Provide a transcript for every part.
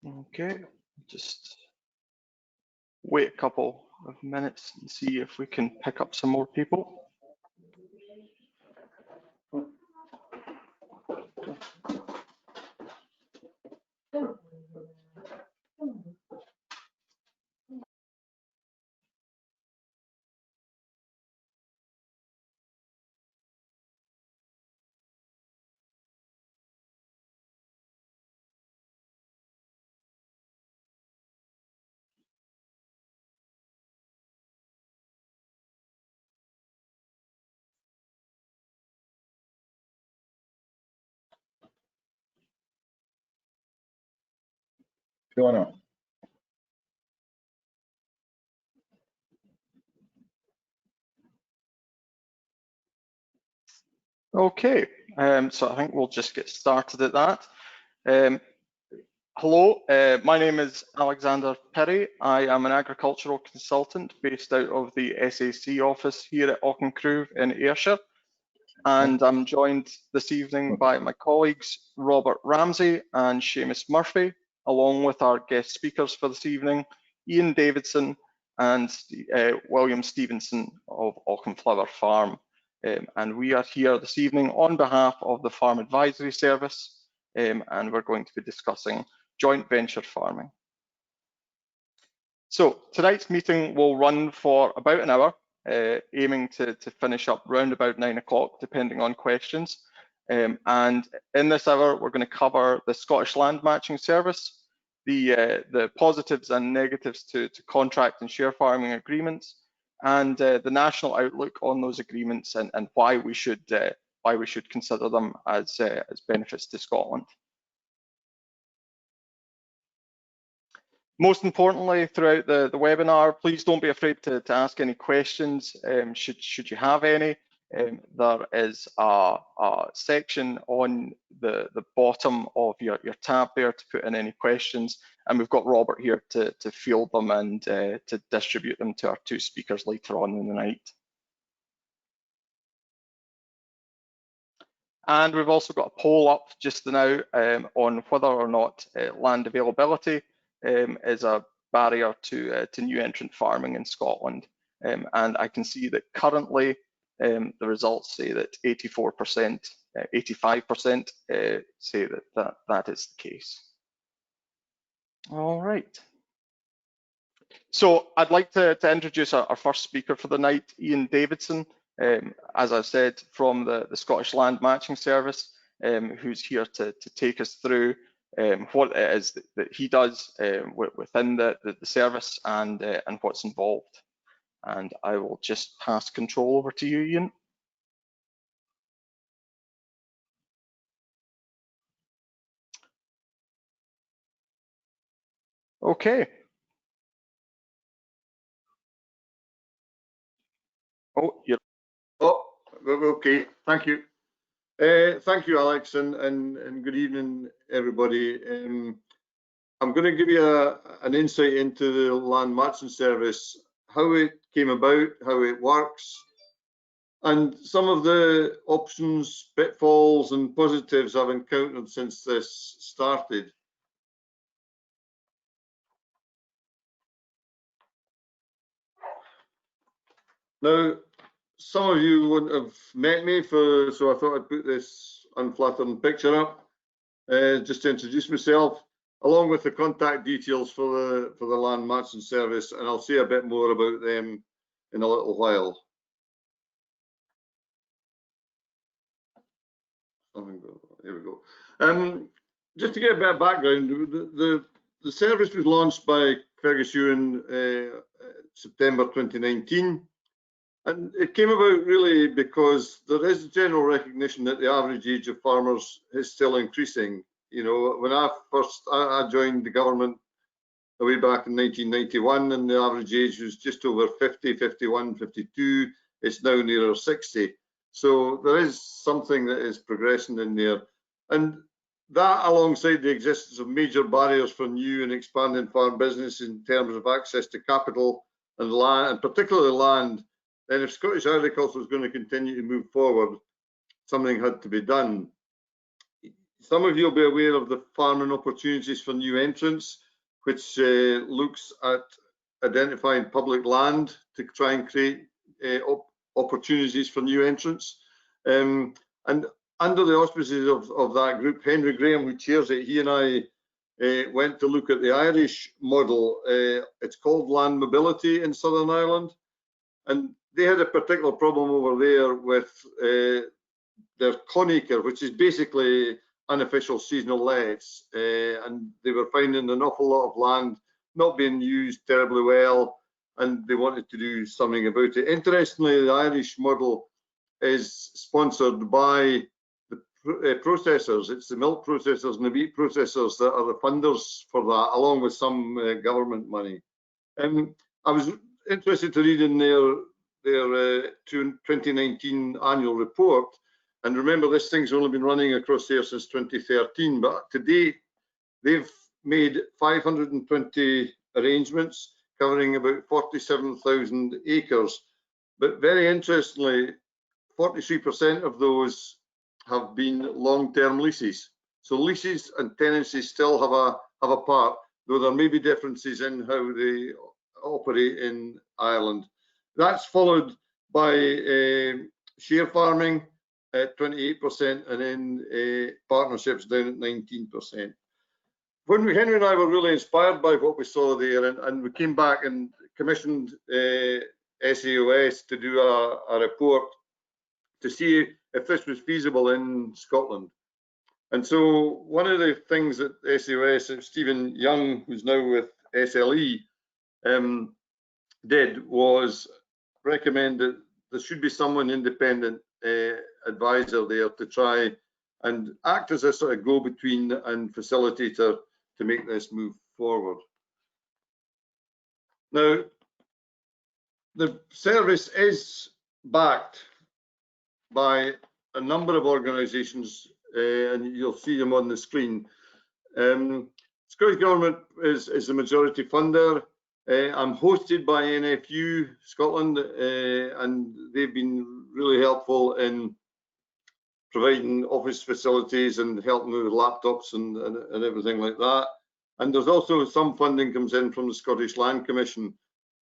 Okay, just wait a couple of minutes and see if we can pick up some more people. Going on. Okay, so I think we'll just get started at that. Hello, my name is Alexander Perry. I am an agricultural consultant based out of the SAC office here at Auchencrew in Ayrshire. And I'm joined this evening by my colleagues, Robert Ramsey and Seamus Murphy, along with our guest speakers for this evening, Ian Davidson and William Stevenson of Auchenflower Farm. And we are here this evening on behalf of the Farm Advisory Service, and we're going to be discussing joint venture farming. So tonight's meeting will run for about an hour, aiming to finish up round about 9 o'clock, depending on questions. And in this hour, we're going to cover the Scottish Land Matching Service, the positives and negatives to contract and share farming agreements, and the national outlook on those agreements and why we should consider them as benefits to Scotland. Most importantly, throughout the webinar, please don't be afraid to ask any questions, should you have any. There is a section on the bottom of your tab there to put in any questions, and we've got Robert here to field them and to distribute them to our two speakers later on in the night. And we've also got a poll up just now on whether or not land availability is a barrier to new entrant farming in Scotland. And I can see that currently the results say that 84%, 85% say that is the case. All right. So I'd like to introduce our first speaker for the night, Ian Davidson, as I said, from the Scottish Land Matching Service, who's here to take us through what it is that he does within the service and what's involved. And I will just pass control over to you, Ian. Okay. Oh, you're. Oh, okay. Thank you. Thank you, Alex, and good evening, everybody. I'm going to give you an insight into the Land Matching Service, how it came about, how it works, and some of the options, pitfalls, and positives I've encountered since this started. Now, some of you wouldn't have met me, so I thought I'd put this unflattering picture up just to introduce myself, along with the contact details for the Land Matching Service, and I'll say a bit more about them in a little while. Here we go. Just to get a bit of background, the service was launched by Fergus Ewan September 2019. And it came about really because there is general recognition that the average age of farmers is still increasing. You know, when I joined the government way back in 1991, and the average age was just over 50, 51, 52. It's now nearer 60. So there is something that is progressing in there. And that, alongside the existence of major barriers for new and expanding farm business in terms of access to capital and land, and particularly land, then if Scottish agriculture is going to continue to move forward, something had to be done. some of you will be aware of the Farming Opportunities for New Entrants, which looks at identifying public land to try and create opportunities for new entrants. And under the auspices of that group, Henry Graham, who chairs it, he and I went to look at the Irish model. It's called land mobility in Southern Ireland. And they had a particular problem over there with their conacre, which is basically unofficial seasonal lets. And they were finding an awful lot of land not being used terribly well, and they wanted to do something about it. Interestingly, the Irish model is sponsored by the processors. It's the milk processors and the wheat processors that are the funders for that, along with some government money. I was interested to read in their 2019 annual report, and remember, this thing's only been running across there since 2013, but to date, they've made 520 arrangements covering about 47,000 acres. But very interestingly, 43% of those have been long-term leases. So leases and tenancies still have a part, though there may be differences in how they operate in Ireland. That's followed by share farming at 28%, and then partnerships down at 19%. When Henry and I were really inspired by what we saw there, and we came back and commissioned SAOS to do a report to see if this was feasible in Scotland. And so one of the things that SAOS, Stephen Young, who's now with SLE, did was recommend that there should be someone independent advisor there to try and act as a sort of go-between and facilitator to make this move forward. Now, the service is backed by a number of organisations, and you'll see them on the screen. Scottish Government is the majority funder. I'm hosted by NFU Scotland, and they've been really helpful in providing office facilities and helping with laptops and everything like that. And there's also some funding comes in from the Scottish Land Commission.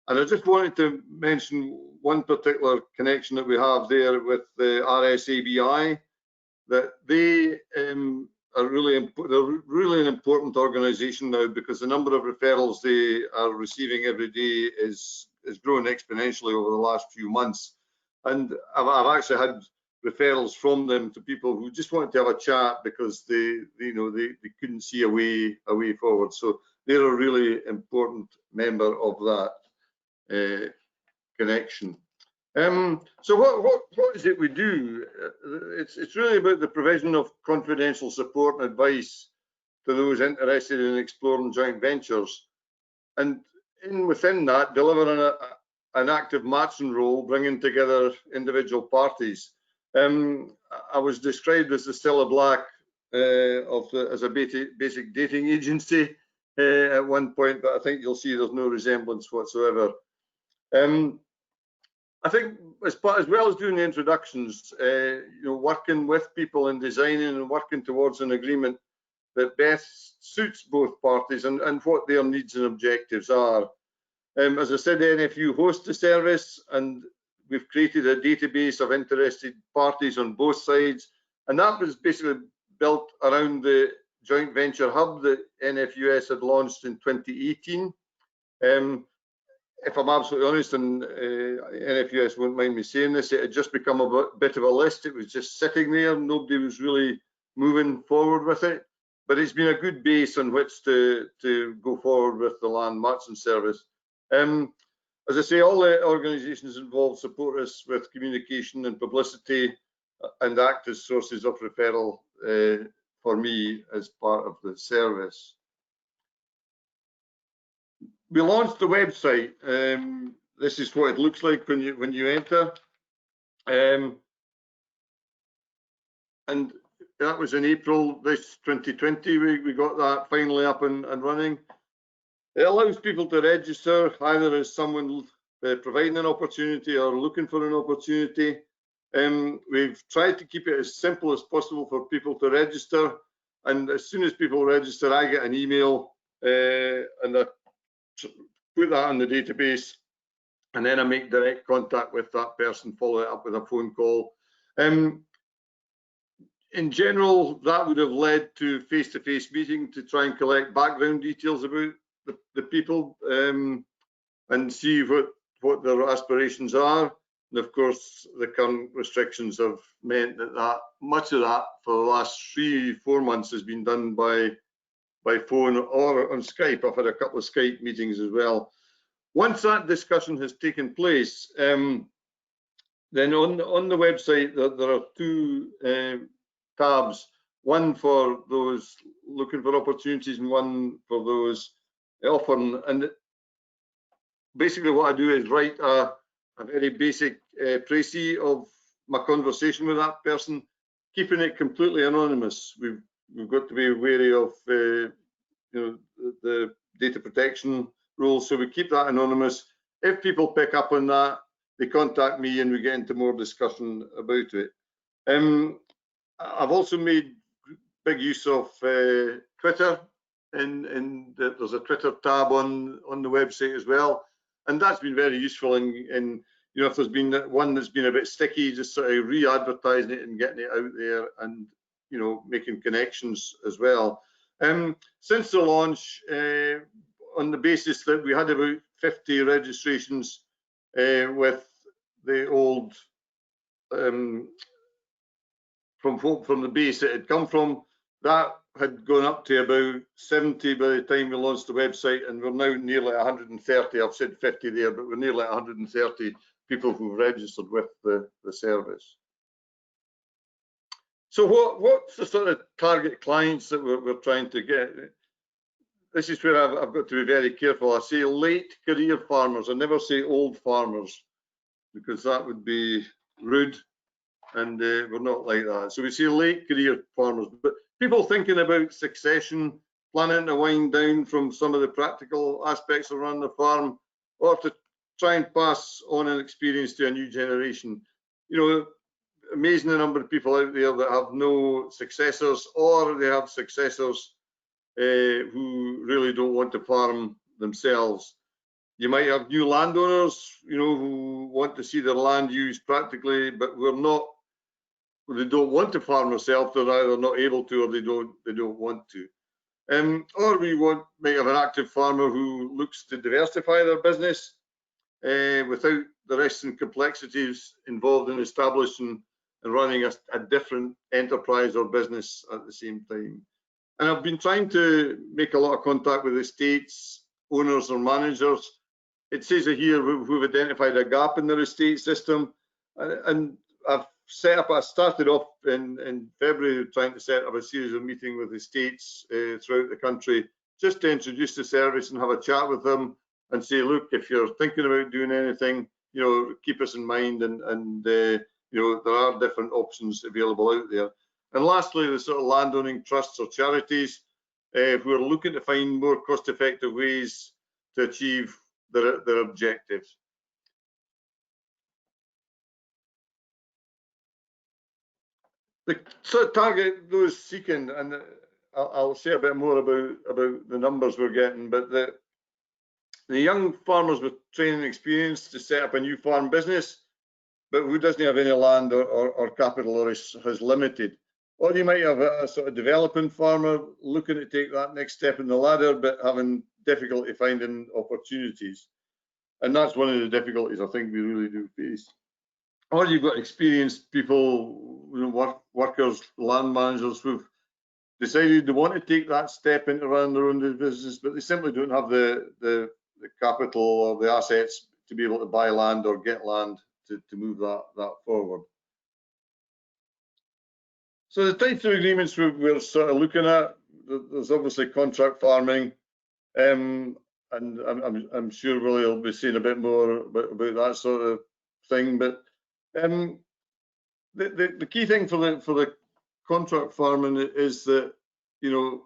And I just wanted to mention one particular connection that we have there with the RSABI, that they are really an important organisation now, because the number of referrals they are receiving every day is growing exponentially over the last few months. And I've actually had referrals from them to people who just wanted to have a chat because they couldn't see a way forward. So they're a really important member of that connection. So what is it we do? It's really about the provision of confidential support and advice to those interested in exploring joint ventures, and within that, delivering an active matching role, bringing together individual parties. I was described as the Stella Black as a basic dating agency at one point, but I think you'll see there's no resemblance whatsoever. I think as well as doing the introductions, working with people and designing and working towards an agreement that best suits both parties and what their needs and objectives are. As I said, the NFU hosts the service, and we've created a database of interested parties on both sides, and that was basically built around the joint venture hub that NFUS had launched in 2018. If I'm absolutely honest, and NFUS won't mind me saying this, it had just become a bit of a list. It was just sitting there. Nobody was really moving forward with it. But it's been a good base on which to go forward with the land matching service. As I say, all the organisations involved support us with communication and publicity and act as sources of referral for me as part of the service. We launched the website. This is what it looks like when you enter, and that was in April this 2020. We got that finally up and running. It allows people to register either as someone providing an opportunity or looking for an opportunity. We've tried to keep it as simple as possible for people to register. and as soon as people register, I get an email and I put that on the database, and then I make direct contact with that person, follow it up with a phone call. In general, that would have led to face-to-face meeting to try and collect background details about the people and see what their aspirations are. And of course, the current restrictions have meant that much of that for the last 3-4 months has been done by phone or on Skype. I've had a couple of Skype meetings as well. Once that discussion has taken place, then on the website there are 2 tabs, one for those looking for opportunities and one for those offering. And basically what I do is write a very basic précis of my conversation with that person, keeping it completely anonymous. We've got to be wary of you know, the data protection rules, so we keep that anonymous. If people pick up on that, they contact me and we get into more discussion about it. I've also made big use of Twitter, and there's a Twitter tab on the website as well, and that's been very useful in you know, if there's been one that's been a bit sticky, just sort of re-advertising it and getting it out there, and you know, making connections as well. Since the launch, on the basis that we had about 50 registrations with the old from the base it had come from, that had gone up to about 70 by the time we launched the website, and we're now nearly 130. I've said 50 there, but we're nearly 130 people who've registered with the service. So what's the sort of target clients that we're trying to get? This is where I've got to be very careful. I say late career farmers. I never say old farmers, because that would be rude, and we're not like that. So we say late career farmers, but people thinking about succession, planning to wind down from some of the practical aspects of running the farm, or to try and pass on an experience to a new generation. You know, amazing the number of people out there that have no successors, or they have successors who really don't want to farm themselves. You might have new landowners, you know, who want to see their land used practically, but they don't want to farm themselves. They're either not able to, or they don't want to. Or we might have an active farmer who looks to diversify their business without the risks and complexities involved in establishing and running a different enterprise or business at the same time. And I've been trying to make a lot of contact with estates, owners or managers. It says here we've identified a gap in their estate system, and I started off in February trying to set up a series of meetings with estates throughout the country, just to introduce the service and have a chat with them and say, look, if you're thinking about doing anything, you know, keep us in mind, and you know, there are different options available out there. And lastly, the sort of landowning trusts or charities who are looking to find more cost-effective ways to achieve their objectives. The sort of target those seeking, and I'll say a bit more about the numbers we're getting, but the young farmers with training experience to set up a new farm business, but who doesn't have any land or capital, or has limited. Or you might have a sort of developing farmer looking to take that next step in the ladder, but having difficulty finding opportunities. And that's one of the difficulties I think we really do face. Or you've got experienced people, you know, workers, land managers who've decided they want to take that step into running their own business, but they simply don't have the capital or the assets to be able to buy land or get land to move that forward. So the types of agreements we're sort of looking at, there's obviously contract farming, and I'm sure Willie will be saying a bit more about that sort of thing. But the key thing for the contract farming is that, you know,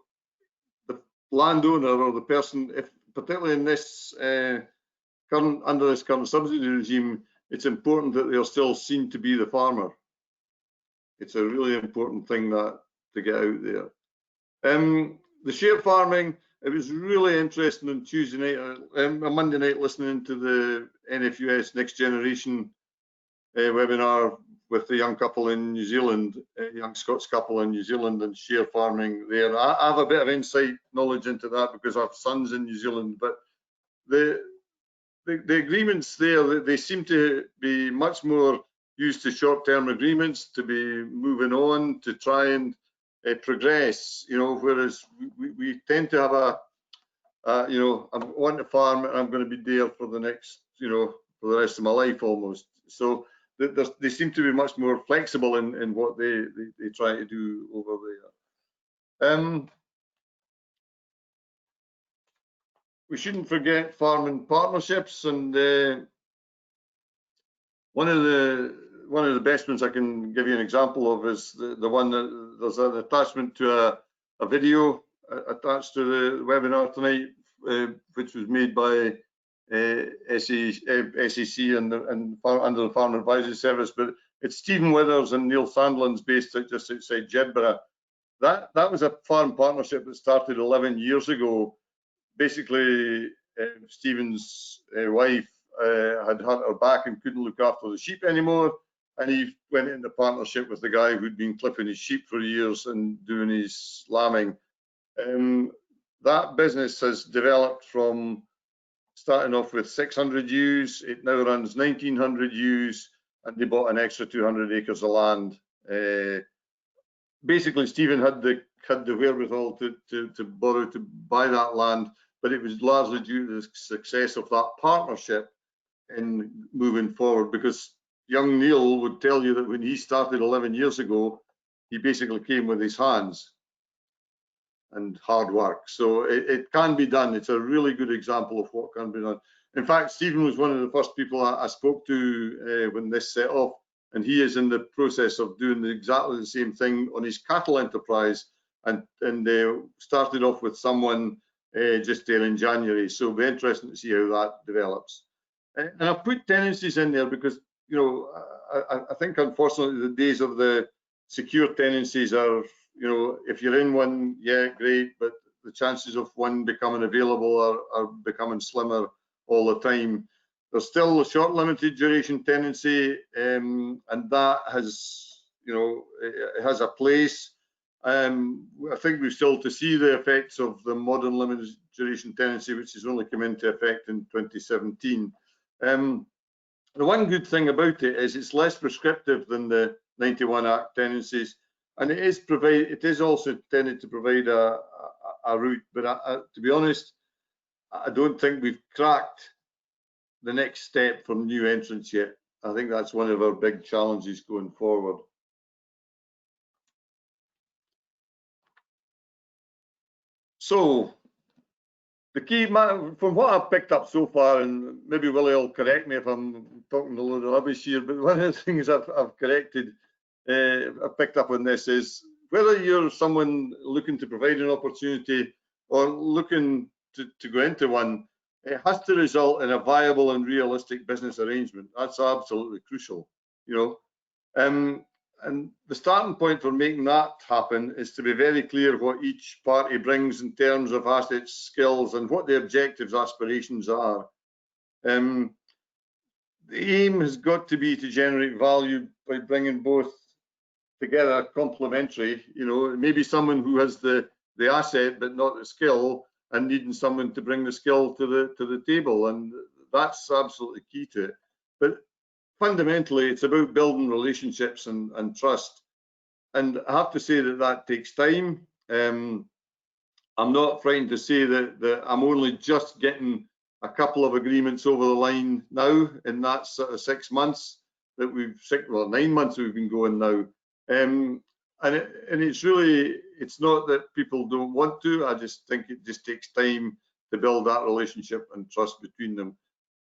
the landowner or the person, if particularly in this under this current subsidy regime, it's important that they're still seen to be the farmer. It's a really important thing to get out there. The share farming, it was really interesting on Tuesday night, Monday night, listening to the NFUS Next Generation webinar with the young couple in New Zealand, young Scots couple in New Zealand, and share farming there. I have a bit of insight knowledge into that because I have sons in New Zealand, but the agreements there, they seem to be much more used to short-term agreements, to be moving on, to try and progress, you know, whereas we tend to have you know, I want to farm and I'm going to be there for the next, you know, for the rest of my life almost. So they seem to be much more flexible in what they try to do over there. We shouldn't forget farming partnerships, and one of the best ones I can give you an example of is the one that there's an attachment to a video attached to the webinar tonight, which was made by SEC and under the Farm Advisory Service, but it's Stephen Withers and Neil Sandlin's based just outside Jedburgh. That was a farm partnership that started 11 years ago. Basically, Stephen's wife had hurt her back and couldn't look after the sheep anymore, and he went into partnership with the guy who'd been clipping his sheep for years and doing his lambing. That business has developed from starting off with 600 ewes. It now runs 1900 ewes, and they bought an extra 200 acres of land. Basically, Stephen had the wherewithal to borrow to buy that land, but it was largely due to the success of that partnership in moving forward, because young Neil would tell you that when he started 11 years ago, he basically came with his hands and hard work. So it can be done. It's a really good example of what can be done. In fact, Stephen was one of the first people I spoke to when this set off, and he is in the process of doing exactly the same thing on his cattle enterprise, and started off with someone just there in January. So it'll be interesting to see how that develops. And I've put tenancies in there because, you know, I think unfortunately the days of the secure tenancies are, you know, if you're in one, yeah, great, but the chances of one becoming available are becoming slimmer all the time. There's still a short limited duration tenancy, and that has, you know, it has a place. I think we've still to see the effects of the modern limited duration tenancy, which has only come into effect in 2017. The one good thing about it is it's less prescriptive than the 91 Act tenancies, and it is also intended to provide a route. But to be honest, I don't think we've cracked the next step for new entrants yet. I think that's one of our big challenges going forward. So the key, from what I've picked up so far, and maybe Willie will correct me if I'm talking a load of rubbish here, but one of the things I've picked up on this is whether you're someone looking to provide an opportunity or looking to go into one, it has to result in a viable and realistic business arrangement. That's absolutely crucial, you know. And the starting point for making that happen is to be very clear what each party brings in terms of assets, skills, and what the objectives, aspirations are. The aim has got to be to generate value by bringing both together complementary. You know, maybe someone who has the asset but not the skill, and needing someone to bring the skill to the table, and that's absolutely key to it. But fundamentally, it's about building relationships and trust, and I have to say that takes time. I'm not frightened to say that I'm only just getting a couple of agreements over the line now in that sort of 6 months that we've, well, 9 months we've been going now. And it's really, it's not that people don't want to, I just think it just takes time to build that relationship and trust between them.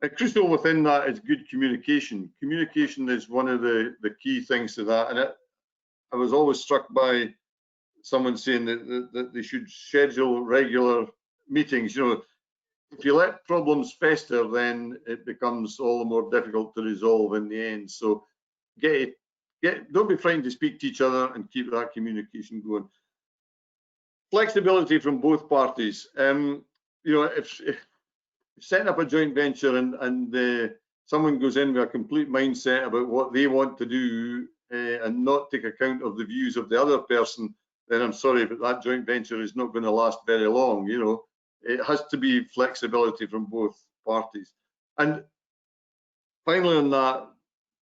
And crucial within that is good communication. Communication is one of the key things to that. And I was always struck by someone saying that they should schedule regular meetings. You know, if you let problems fester, then it becomes all the more difficult to resolve in the end. So don't be frightened to speak to each other and keep that communication going. flexibility from both parties. You know, if setting up a joint venture and someone goes in with a complete mindset about what they want to do and not take account of the views of the other person, then I'm sorry, but that joint venture is not going to last very long. You know, it has to be flexibility from both parties. And finally on that,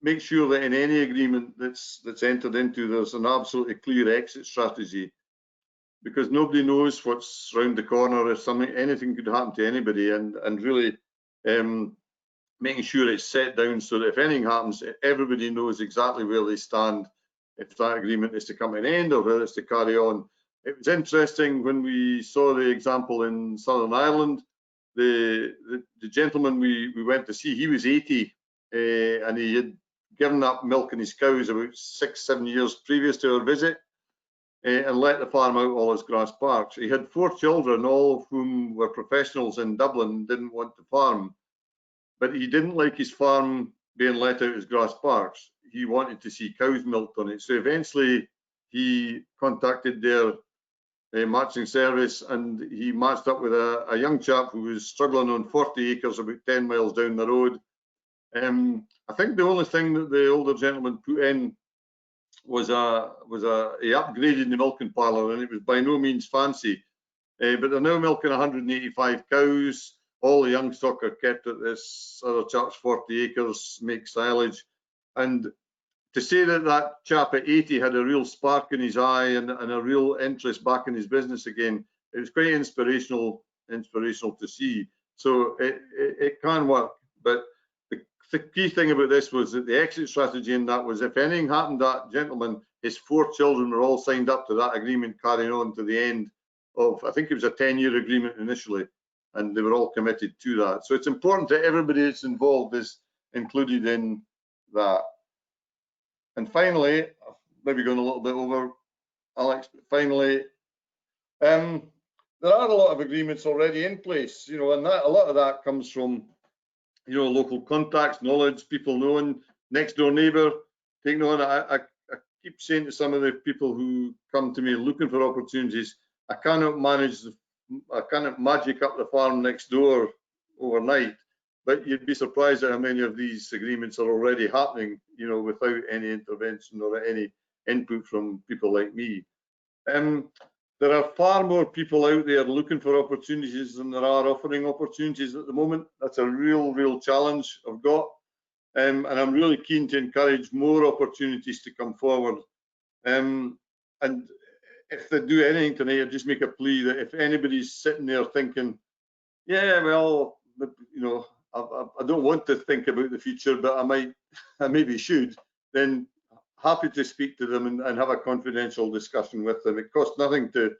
make sure that in any agreement that's entered into, there's an absolutely clear exit strategy, because nobody knows what's round the corner. If anything could happen to anybody, and really making sure it's set down so that if anything happens, everybody knows exactly where they stand, if that agreement is to come to an end or whether it's to carry on. It was interesting when we saw the example in Southern Ireland. The gentleman we went to see, he was 80 and he had given up milking his cows about 6-7 years previous to our visit, and let the farm out all his grass parks. He had 4 children, all of whom were professionals in Dublin and didn't want to farm. But he didn't like his farm being let out as grass parks. He wanted to see cows milked on it. So eventually he contacted their matching service, and he matched up with a young chap who was struggling on 40 acres about 10 miles down the road. I think the only thing that the older gentleman put in was he upgraded the milking parlour, and it was by no means fancy. But they're now milking 185 cows. All the young stock are kept at this other chap's 40 acres, make silage. And to say that that chap at 80 had a real spark in his eye and a real interest back in his business again, it was quite inspirational to see. So it can work. But the key thing about this was that the exit strategy in that was, if anything happened to that gentleman, his 4 children were all signed up to that agreement, carrying on to the end of, I think it was a 10-year agreement initially, and they were all committed to that. So it's important that everybody that's involved is included in that. And finally, maybe going a little bit over, Alex, but finally, there are a lot of agreements already in place, you know, and a lot of that comes from, you know, local contacts, knowledge, people knowing, next door neighbour, taking on. I keep saying to some of the people who come to me looking for opportunities, I cannot magic up the farm next door overnight, but you'd be surprised at how many of these agreements are already happening, you know, without any intervention or any input from people like me. There are far more people out there looking for opportunities than there are offering opportunities at the moment. That's a real challenge I've got, and I'm really keen to encourage more opportunities to come forward. And if they do anything tonight, I'd just make a plea that if anybody's sitting there thinking, yeah, well, you know, I don't want to think about the future, but I maybe should, then happy to speak to them and have a confidential discussion with them. It costs nothing to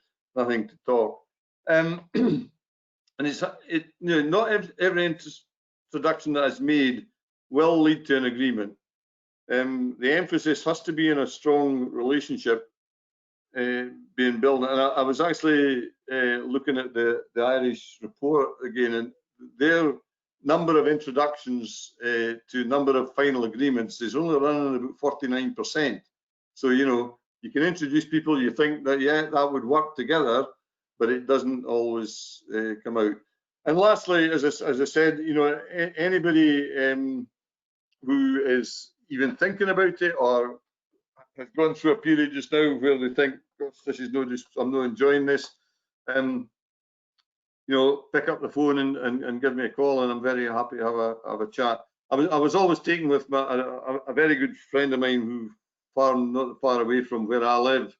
talk. And it's you know, not every introduction that is made will lead to an agreement. The emphasis has to be in a strong relationship being built. And I was actually looking at the Irish report again, and their number of introductions to number of final agreements is only running about 49%. So, you know, you can introduce people, you think that, yeah, that would work together, but it doesn't always come out. And lastly, as I said, you know, anybody who is even thinking about it or has gone through a period just now where they think, gosh, this is I'm not enjoying this, you know, pick up the phone and give me a call, and I'm very happy to have a chat. I was always taken with a very good friend of mine who farmed not far away from where I live.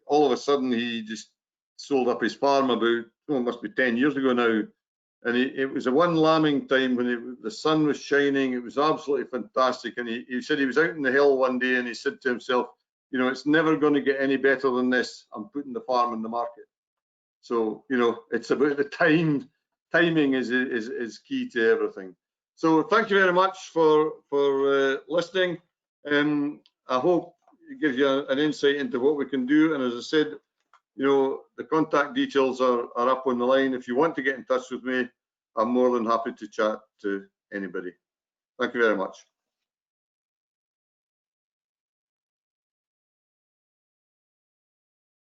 All of a sudden, he just sold up his farm about, oh, it must be 10 years ago now. And it was a one lambing time when the sun was shining. It was absolutely fantastic. And he said he was out in the hill one day and he said to himself, you know, it's never going to get any better than this. I'm putting the farm in the market. So, you know, it's about the timing is key to everything. So thank you very much for listening. I hope it gives you an insight into what we can do. And as I said, you know, the contact details are up on the line. If you want to get in touch with me, I'm more than happy to chat to anybody. Thank you very much.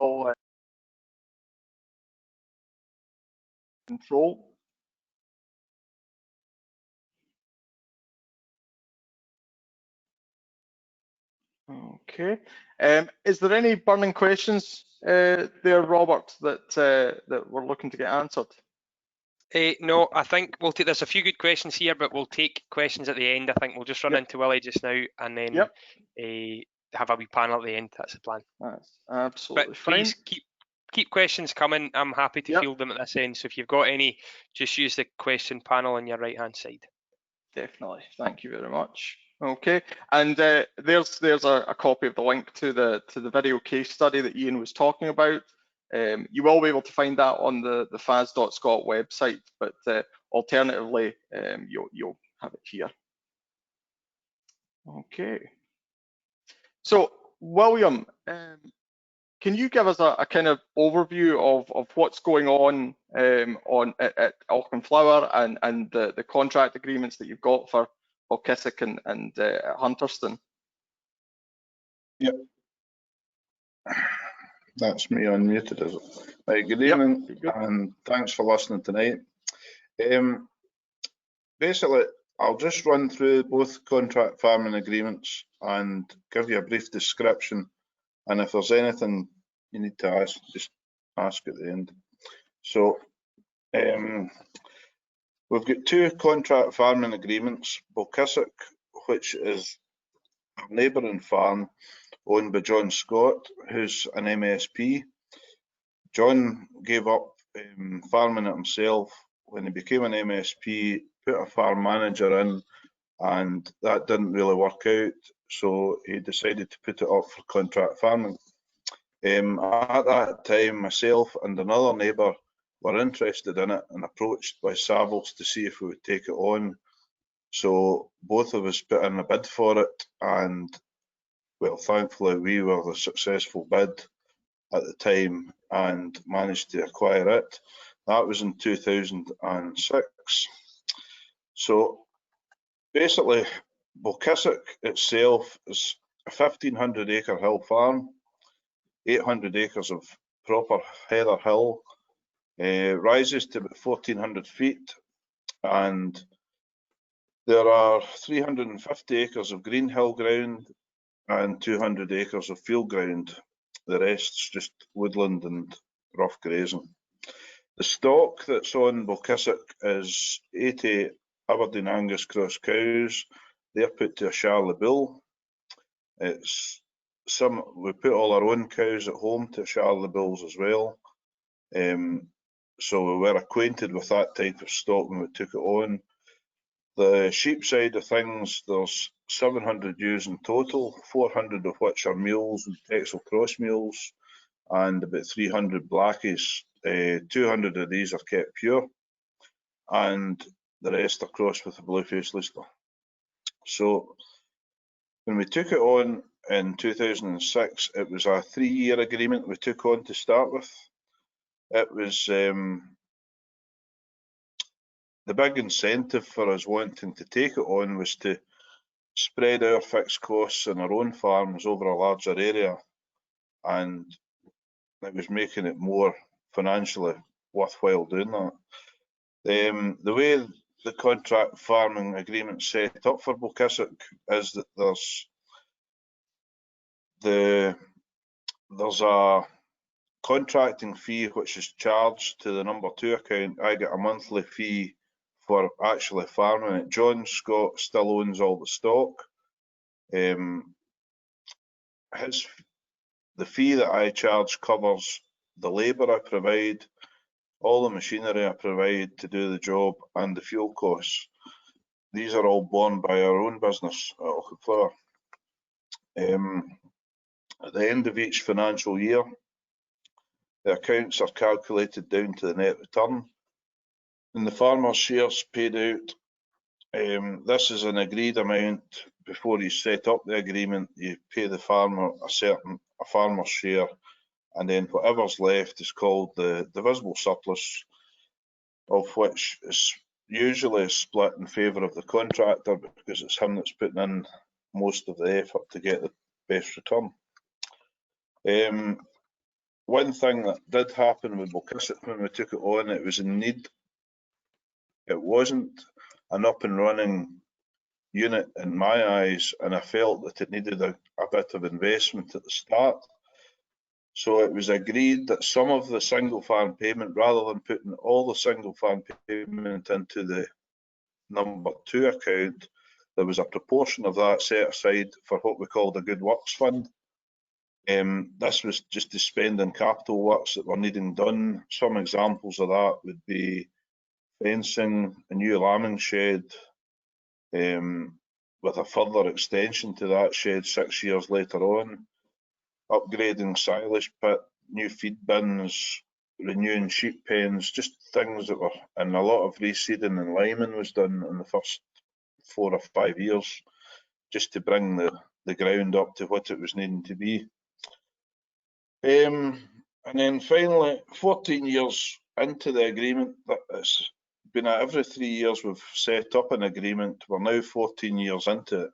Oh, control. Okay. Is there any burning questions there, Robert, that we're looking to get answered? No, I think we'll take. There's a few good questions here, but we'll take questions at the end. I think we'll just run into Willie just now, and then have a wee panel at the end. That's the plan. That's absolutely fine. Please keep questions coming. I'm happy to field them at this end. So if you've got any, just use the question panel on your right-hand side. Definitely. Thank you very much. Okay, and there's a copy of the link to the video case study that Ian was talking about. You will be able to find that on the fas.scot website, but alternatively, you'll have it here. Okay. So, William, can you give us a kind of overview of what's going on at Auchenflower and the contract agreements that you've got for Kilkissock and Hunterston? Yep. That's me unmuted, is it? Right, good evening, and thanks for listening tonight. Basically, I'll just run through both contract farming agreements and give you a brief description, and if there's anything you need to ask, just ask at the end. So, we've got two contract farming agreements. Kilkissock, which is a neighbouring farm owned by John Scott, who's an MSP. John gave up farming it himself when he became an MSP, put a farm manager in, and that didn't really work out, so he decided to put it up for contract farming. At that time, myself and another neighbour were interested in it and approached by Savills to see if we would take it on. So both of us put in a bid for it, and well, thankfully we were the successful bid at the time and managed to acquire it. That was in 2006. So basically, Kilkissock itself is a 1,500 acre hill farm, 800 acres of proper heather hill, rises to about 1,400 feet, and there are 350 acres of green hill ground and 200 acres of field ground. The rest's just woodland and rough grazing. The stock that's on Kilkissock is 80 Aberdeen Angus cross cows. They're put to a Charlie Bull. We put all our own cows at home to Charlie Bulls as well. So we were acquainted with that type of stock when we took it on. The sheep side of things, there's 700 ewes in total, 400 of which are mules and Texel cross mules, and about 300 blackies. 200 of these are kept pure, and the rest are crossed with the blue-faced Leicester. So when we took it on in 2006, it was a 3-year agreement we took on to start with. It was the big incentive for us wanting to take it on was to spread our fixed costs in our own farms over a larger area, and it was making it more financially worthwhile doing that. The way the contract farming agreement set up for Kilkissock is that there's a contracting fee which is charged to the number 2 account. I get a monthly fee for actually farming it. John Scott still owns all the stock. The fee that I charge covers the labour I provide, all the machinery I provide to do the job, and the fuel costs. These are all borne by our own business at Auchenflower. At the end of each financial year, the accounts are calculated down to the net return, and the farmer's shares paid out. This is an agreed amount. Before you set up the agreement, you pay the farmer a farmer's share, and then whatever's left is called the divisible surplus, of which is usually split in favour of the contractor because it's him that's putting in most of the effort to get the best return. One thing that did happen with Kilkissock when we took it on, it was in need It wasn't an up and running unit in my eyes, and I felt that it needed a bit of investment at the start. So it was agreed that some of the single farm payment, rather than putting all the single farm payment into the number 2 account, there was a proportion of that set aside for what we called a good works fund. This was just to spend on capital works that were needing done. Some examples of that would be fencing, a new lambing shed, with a further extension to that shed 6 years later on, upgrading silage pit, new feed bins, renewing sheep pens, just things that were, and a lot of reseeding and liming was done in the first 4 or 5 years, just to bring the ground up to what it was needing to be. And then finally, 14 years into the agreement, it's been every 3 years we've set up an agreement. We're now 14 years into it,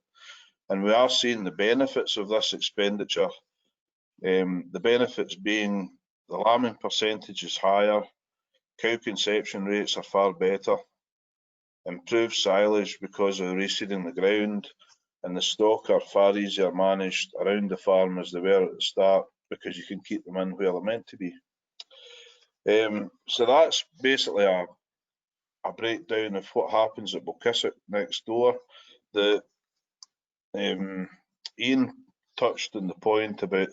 and we are seeing the benefits of this expenditure. The benefits being the lambing percentage is higher, cow conception rates are far better, improved silage because of reseeding the ground, and the stock are far easier managed around the farm as they were at the start, because you can keep them in where they're meant to be. So that's basically a breakdown of what happens at Balkissock next door. Ian touched on the point about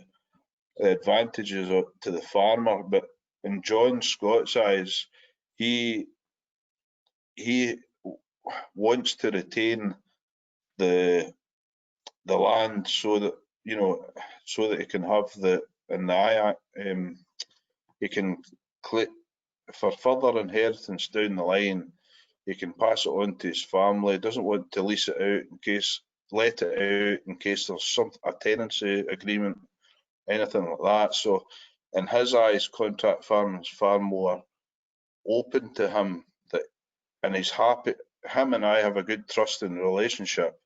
the advantages to the farmer, but in John Scott's eyes, he wants to retain the land so that, you know, so that he can have he can click for further inheritance down the line. He can pass it on to his family. He doesn't want to lease it out let it out in case there's a tenancy agreement, anything like that. So in his eyes, contract farming is far more open to him, and he's happy. Him and I have a good trusting relationship,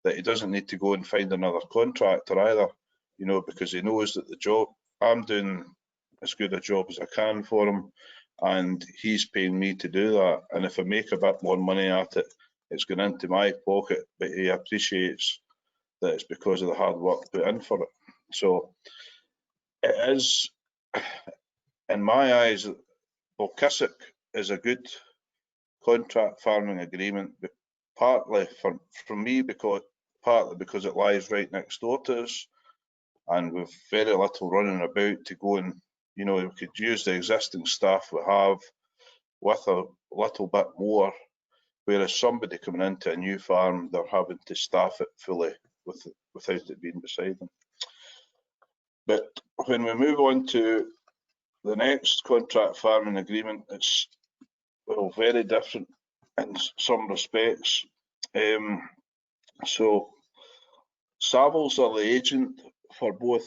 that he doesn't need to go and find another contractor either, you know, because he knows that the job, I'm doing as good a job as I can for him, and he's paying me to do that. And if I make a bit more money at it, it's going into my pocket, but he appreciates that it's because of the hard work put in for it. So it is, in my eyes, Balkissock is a good contract farming agreement, but partly from me, partly because it lies right next door to us, and we've very little running about to go and, you know, we could use the existing staff we have with a little bit more, whereas somebody coming into a new farm, they're having to staff it fully without it being beside them. But when we move on to the next contract farming agreement, it's, well, very different in some respects. So Savills are the agent for both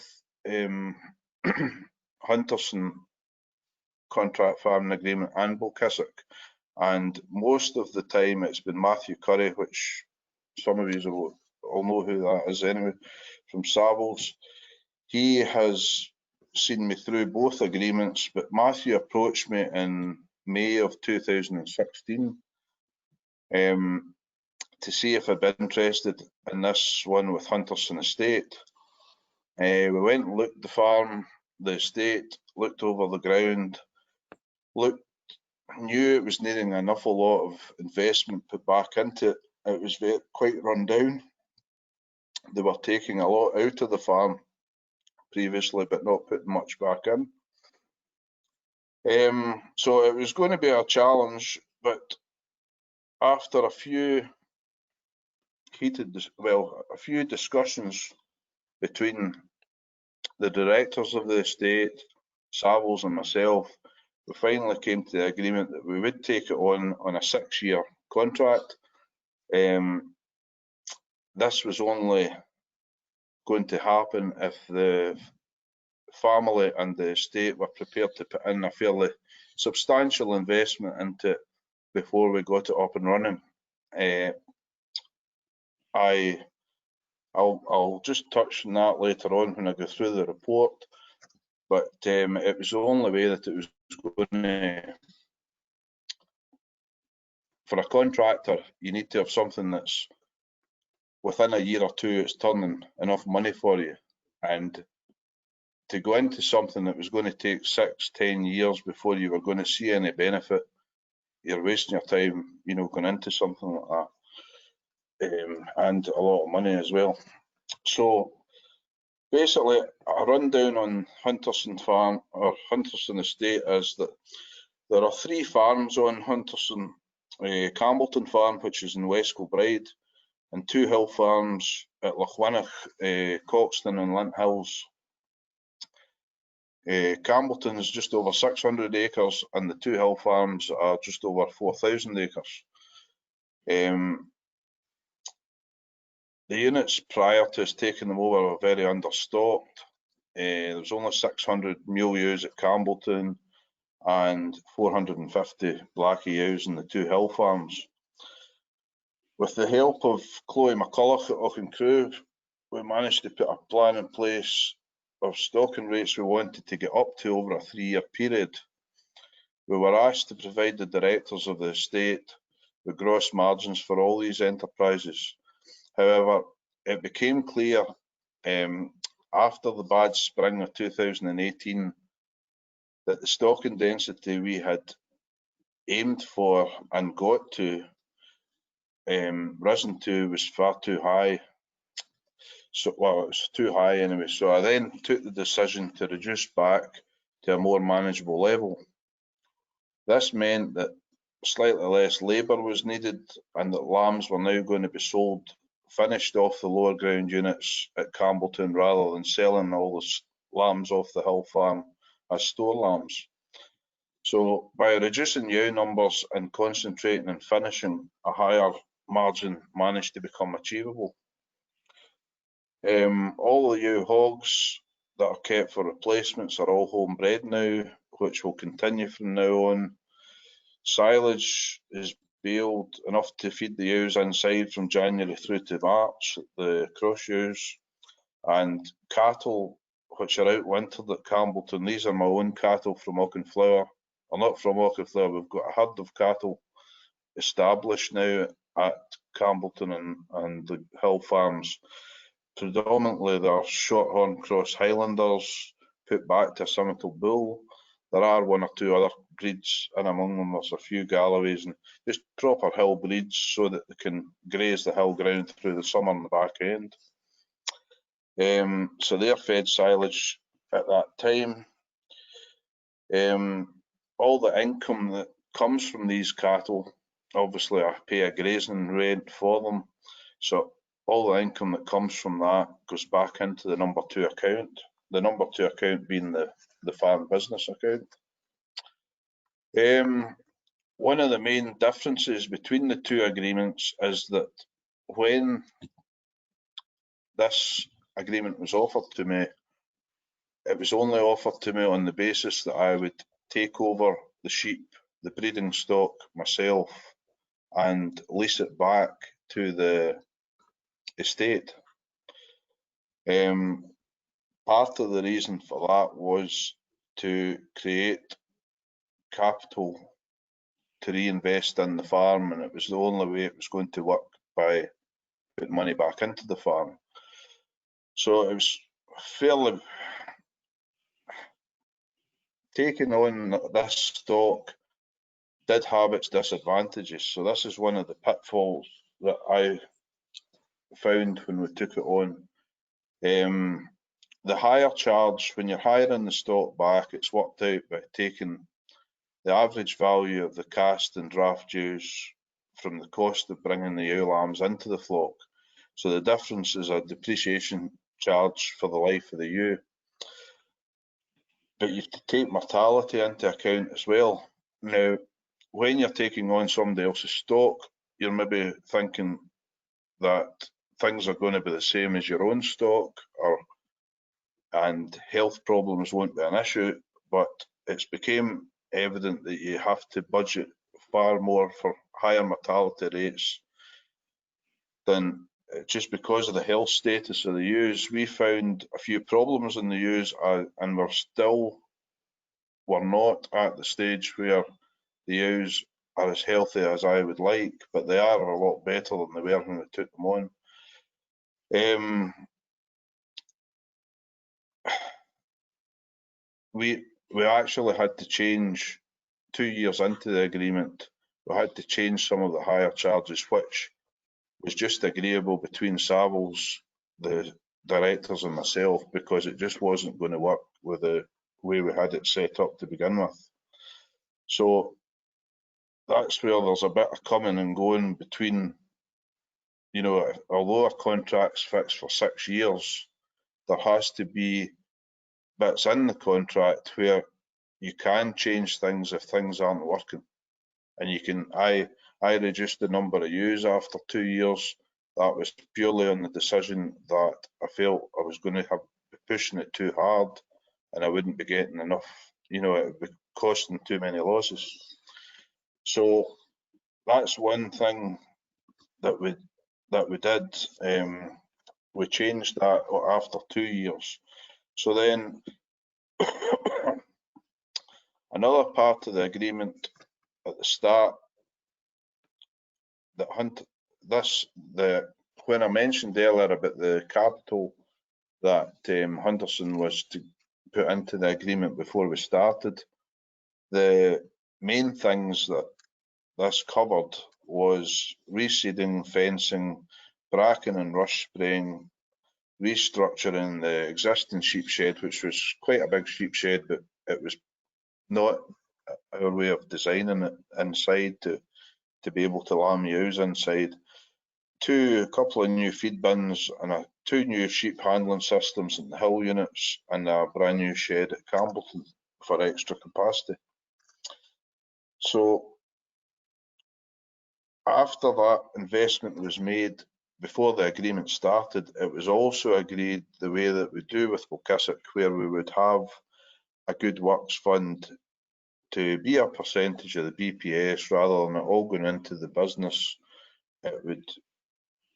Hunterston contract farming agreement and Balkissock, and most of the time it's been Matthew Curry, which some of you will know who that is anyway, from Savills. He has seen me through both agreements, but Matthew approached me in May of 2016 to see if I'd be interested in this one with Hunterston Estate. We went and looked at the farm, the estate, looked over the ground, knew it was needing an awful lot of investment put back into it. It was quite run down. They were taking a lot out of the farm previously, but not putting much back in. So it was going to be a challenge, but after a few discussions between the directors of the estate, Savills and myself, we finally came to the agreement that we would take it on a 6-year contract. This was only going to happen if the family and the estate were prepared to put in a fairly substantial investment into it before we got it up and running. I'll just touch on that later on when I go through the report, but it was the only way that it was going to for a contractor, you need to have something that's within a year or two, it's turning enough money for you. And to go into something that was going to take 6-10 years before you were going to see any benefit, you're wasting your time, you know, going into something like that, and a lot of money as well. So basically, a rundown on Hunterston Farm or Hunterston Estate is that there are 3 farms on Hunterston: Campbellton Farm, which is in West Kilbride, and 2 hill farms at Lochwinnoch, Coxton and Lint Hills. Campbellton is just over 600 acres and the 2 hill farms are just over 4,000 acres. The units prior to us taking them over were very understocked. There was only 600 mule ewes at Campbellton and 450 blackie ewes in the 2 hill farms. With the help of Chloe McCulloch at Auchencrew, we managed to put a plan in place of stocking rates we wanted to get up to over a 3-year period. We were asked to provide the directors of the estate with gross margins for all these enterprises. However, it became clear after the bad spring of 2018 that the stocking density we had aimed for and got to, risen to, was far too high. So, well, it was too high anyway. So I then took the decision to reduce back to a more manageable level. This meant that slightly less labour was needed and that lambs were now going to be sold finished off the lower ground units at Campbellton rather than selling all the lambs off the hill farm as store lambs. So by reducing ewe numbers and concentrating on finishing, a higher margin managed to become achievable. All the ewe hogs that are kept for replacements are all homebred now, which will continue from now on. Silage is baled enough to feed the ewes inside from January through to March, the cross ewes, and cattle which are outwintered at Campbellton. These are my own cattle from Auchenflower, or not from Auchenflower. We've got a herd of cattle established now at Campbellton and the hill farms. Predominantly they're Shorthorn Cross Highlanders put back to a Simmental bull. There are 1 or 2 other breeds, and among them there's a few Galloways and just proper hill breeds so that they can graze the hill ground through the summer in the back end. So they're fed silage at that time. All the income that comes from these cattle, obviously I pay a grazing rent for them, so all the income that comes from that goes back into the number 2 account, the number 2 account being the farm business account. One of the main differences between the 2 agreements is that when this agreement was offered to me, it was only offered to me on the basis that I would take over the sheep, the breeding stock myself, and lease it back to the estate. Part of the reason for that was to create capital to reinvest in the farm, and it was the only way it was going to work, by putting money back into the farm. So it was fairly, taking on this stock did have its disadvantages. So this is one of the pitfalls that I found when we took it on. The hire charge, when you're hiring the stock back, it's worked out by taking the average value of the cast and draft ewes from the cost of bringing the ewe lambs into the flock. So the difference is a depreciation charge for the life of the ewe. But you have to take mortality into account as well. Now, when you're taking on somebody else's stock, you're maybe thinking that things are going to be the same as your own stock, and health problems won't be an issue, but it's became evident that you have to budget far more for higher mortality rates than just because of the health status of the ewes. We found a few problems in the ewes, and we're not at the stage where the ewes are as healthy as I would like, but they are a lot better than they were when we took them on. We actually had to change 2 years into the agreement. We had to change some of the higher charges, which was just agreeable between Savills, the directors and myself, because it just wasn't going to work with the way we had it set up to begin with. So that's where there's a bit of coming and going between, you know, although a contract's fixed for 6 years, there has to be bits in the contract where you can change things if things aren't working. And you can, I reduced the number of ewes after 2 years. That was purely on the decision that I felt I was going to be pushing it too hard and I wouldn't be getting enough, you know, it would be costing too many losses. So that's one thing that we did. We changed that after 2 years. So then another part of the agreement at the start that when I mentioned earlier about the capital that Hunterston was to put into the agreement before we started, the main things that this covered was reseeding, fencing, bracken and rush spraying, restructuring the existing sheep shed, which was quite a big sheep shed, but it was not our way of designing it inside to be able to lamb ewes inside. A couple of new feed bins and 2 new sheep handling systems in the hill units and a brand new shed at Campbellton for extra capacity. So after that investment was made, before the agreement started, it was also agreed the way that we do with Balkissock, where we would have a good works fund to be a percentage of the BPS rather than it all going into the business. It would,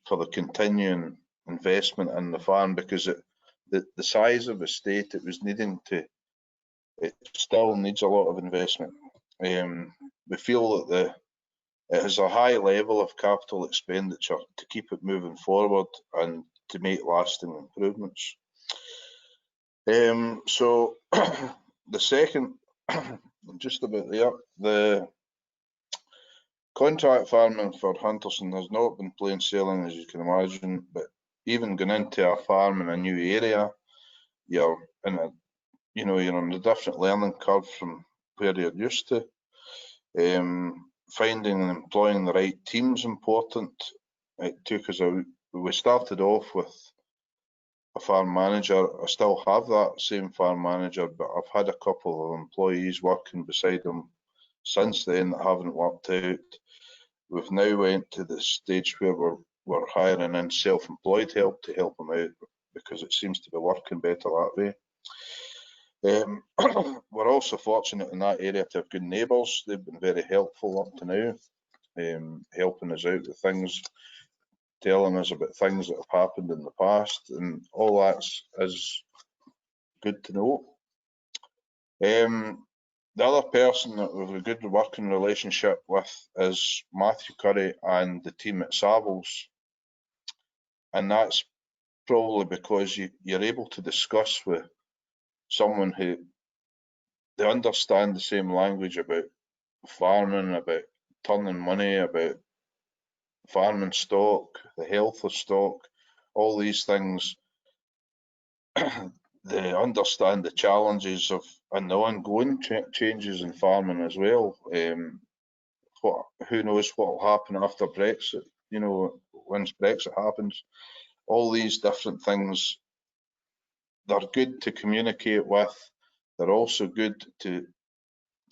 for the continuing investment in the farm, because the size of the estate it was needing to, it still needs a lot of investment. We feel that it has a high level of capital expenditure to keep it moving forward and to make lasting improvements. So the second, just about there, the contract farming for Hunterston has not been plain sailing, as you can imagine, but even going into a farm in a new area, you're in a, you know, you're on a different learning curve from where you're used to. Finding and employing the right team is important. It took us we started off with a farm manager. I still have that same farm manager, but I've had a couple of employees working beside him since then that haven't worked out. We've now went to the stage where we're hiring in self-employed help to help them out because it seems to be working better that way. We're also fortunate in that area to have good neighbours. They've been very helpful up to now, helping us out with things, telling us about things that have happened in the past, and all that is good to know. The other person that we've a good working relationship with is Matthew Curry and the team at Savills, and that's probably because you're able to discuss with someone who they understand the same language about farming, about turning money, about farming stock, the health of stock, all these things. They understand the challenges of and the ongoing changes in farming as well. Who knows what will happen after Brexit? You know, once Brexit happens, all these different things. They're good to communicate with. They're also good to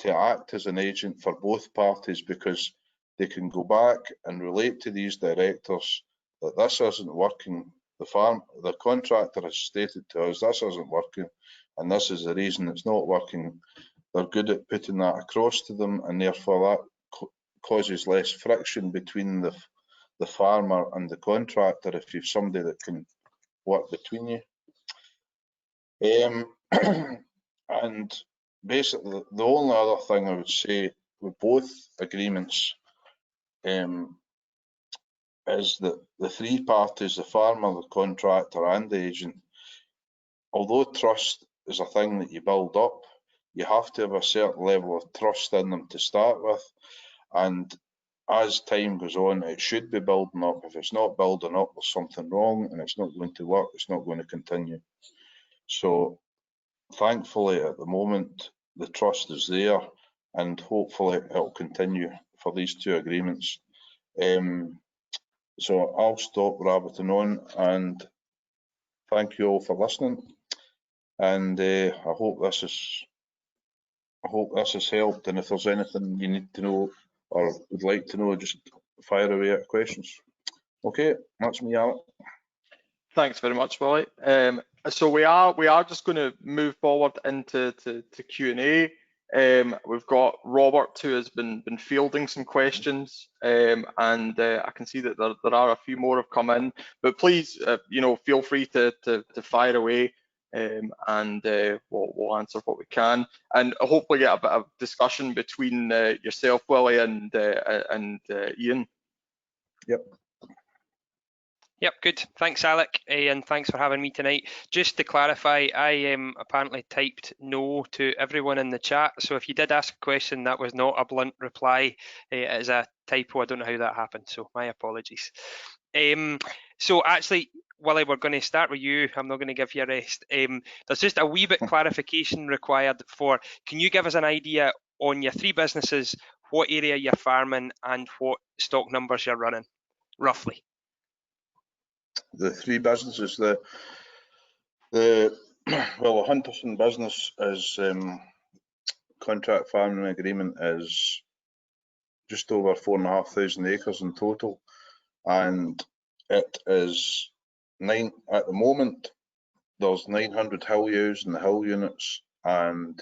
act as an agent for both parties because they can go back and relate to these directors that this isn't working. The contractor has stated to us this isn't working, and this is the reason it's not working. They're good at putting that across to them, and therefore that causes less friction between the farmer and the contractor if you've somebody that can work between you. And basically, the only other thing I would say both agreements is that the three parties, the farmer, the contractor and the agent, although trust is a thing that you build up, you have to have a certain level of trust in them to start with, and as time goes on it should be building up. If it's not building up, there's something wrong and it's not going to work, it's not going to continue. So thankfully at the moment the trust is there, and hopefully it'll continue for these two agreements. So I'll stop rabbiting on, and thank you all for listening, and I hope this has helped, and if there's anything you need to know or would like to know, just fire away at questions. Okay, that's me, Alec. Thanks very much, Willie. So we are just going to move forward into Q&A. We've got Robert, who has been fielding some questions, and I can see that there are a few more have come in. But please, feel free to fire away, and we'll answer what we can, and hopefully get a bit of discussion between yourself, Willie, and Ian. Yep. Yep, good. Thanks, Alec, and thanks for having me tonight. Just to clarify, I apparently typed no to everyone in the chat, so if you did ask a question, that was not a blunt reply. It is a typo. I don't know how that happened, so my apologies. So actually, Willie, we're going to start with you. I'm not going to give you a rest. There's just a wee bit clarification required for, can you give us an idea on your three businesses, what area you're farming and what stock numbers you're running, roughly? The three businesses, the Hunterston business is contract farming agreement is just over 4,500 acres in total, and it is at the moment there's 900 hill ewes in the hill units and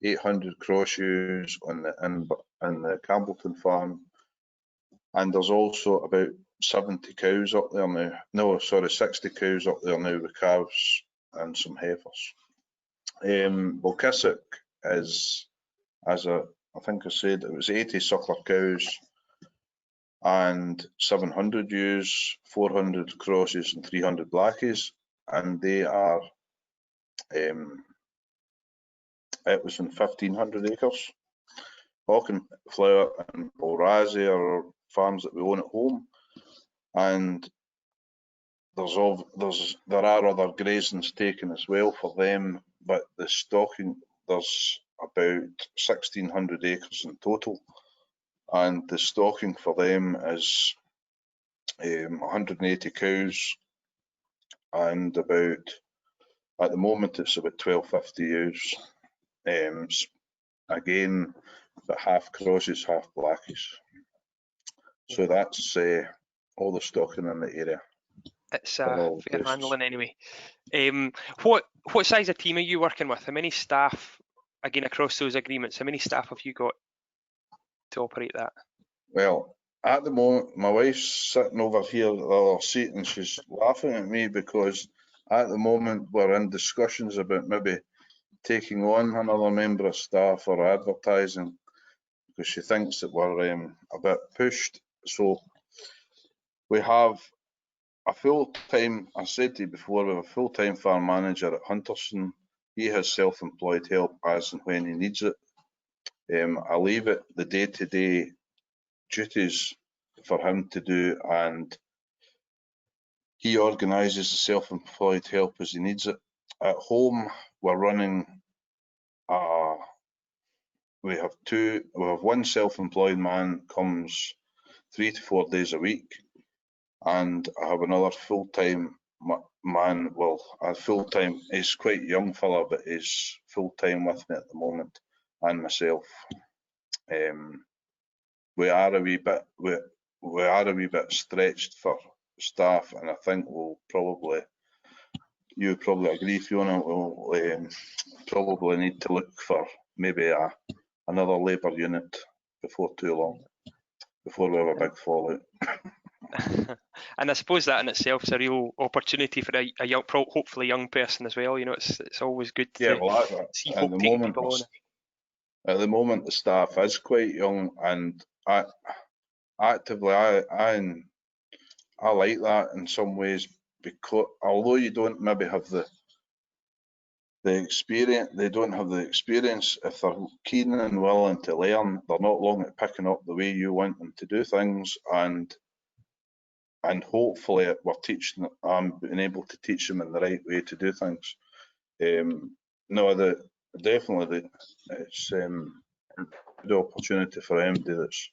800 cross ewes in the Campbellton farm, and there's also about 70 cows up there now. No, sorry, 60 cows up there now with calves and some heifers. Balkissock is, I think I said, it was 80 suckler cows and 700 ewes, 400 crosses and 300 blackies, and they are, it was in 1,500 acres. Auchenflower and Ballantrae are farms that we own at home, and there are other grazings taken as well for them, but the stocking, there's about 1,600 acres in total, and the stocking for them is 180 cows and about, at the moment it's about 1,250 ewes. Again, about half crosses, half blackies. So that's all the stocking in the area. It's fair handling anyway. What size of team are you working with? How many staff, again, across those agreements, how many staff have you got to operate that? Well, at the moment, my wife's sitting over here at the other seat and she's laughing at me because at the moment we're in discussions about maybe taking on another member of staff or advertising, because she thinks that we're a bit pushed. So we have a full-time, I said to you before, we have a full-time farm manager at Hunterston. He has self-employed help as and when he needs it. I leave it the day-to-day duties for him to do, and he organises the self-employed help as he needs it. At home, we're running, we have one self-employed man comes 3 to 4 days a week, and I have another full-time man, well, a full-time, he's quite a young fella, but he's full-time with me at the moment, and myself. We are a wee bit stretched for staff, and I think you probably agree, Fiona, we'll probably need to look for maybe another labour unit before too long, before we have a big fallout. And I suppose that in itself is a real opportunity for a young, hopefully young person as well. You know, it's always good to see folk taking people on. at the moment the staff is quite young, and I like that in some ways, because although you don't maybe have the experience, they don't have the experience. If they're keen and willing to learn, they're not long at picking up the way you want them to do things, and hopefully we're teaching, being able to teach them in the right way to do things. No, definitely it's a good opportunity for anybody that's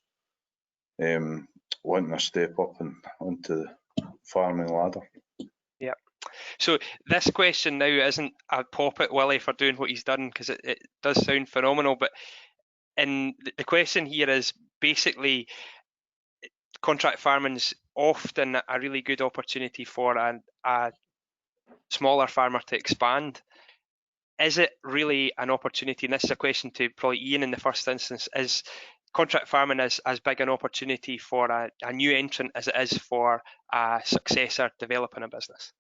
wanting to step up and onto the farming ladder. Yeah. So this question now isn't a pop at Willie for doing what he's done, because it does sound phenomenal, but the question here is basically, contract farming's often a really good opportunity for a smaller farmer to expand. Is it really an opportunity, and this is a question to probably Ian in the first instance, is contract farming as big an opportunity for a new entrant as it is for a successor developing a business?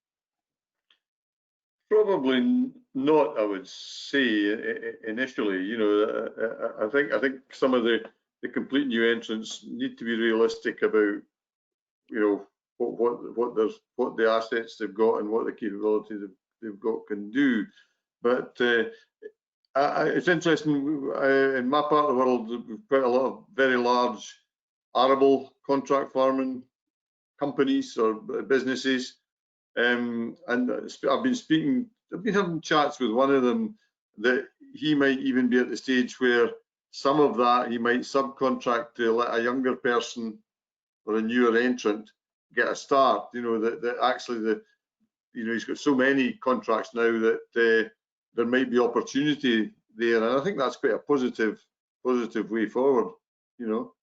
Probably not, I would say initially. You know, I think some of the complete new entrants need to be realistic about, you know, what the assets they've got and what the capability they've got can do. But it's interesting, in my part of the world, we've quite a lot of very large arable contract farming companies or businesses. And I've been having chats with one of them that he might even be at the stage where some of that he might subcontract to let a younger person or a newer entrant get a start. You know, that actually he's got so many contracts now that there might be opportunity there, and I think that's quite a positive way forward. You know.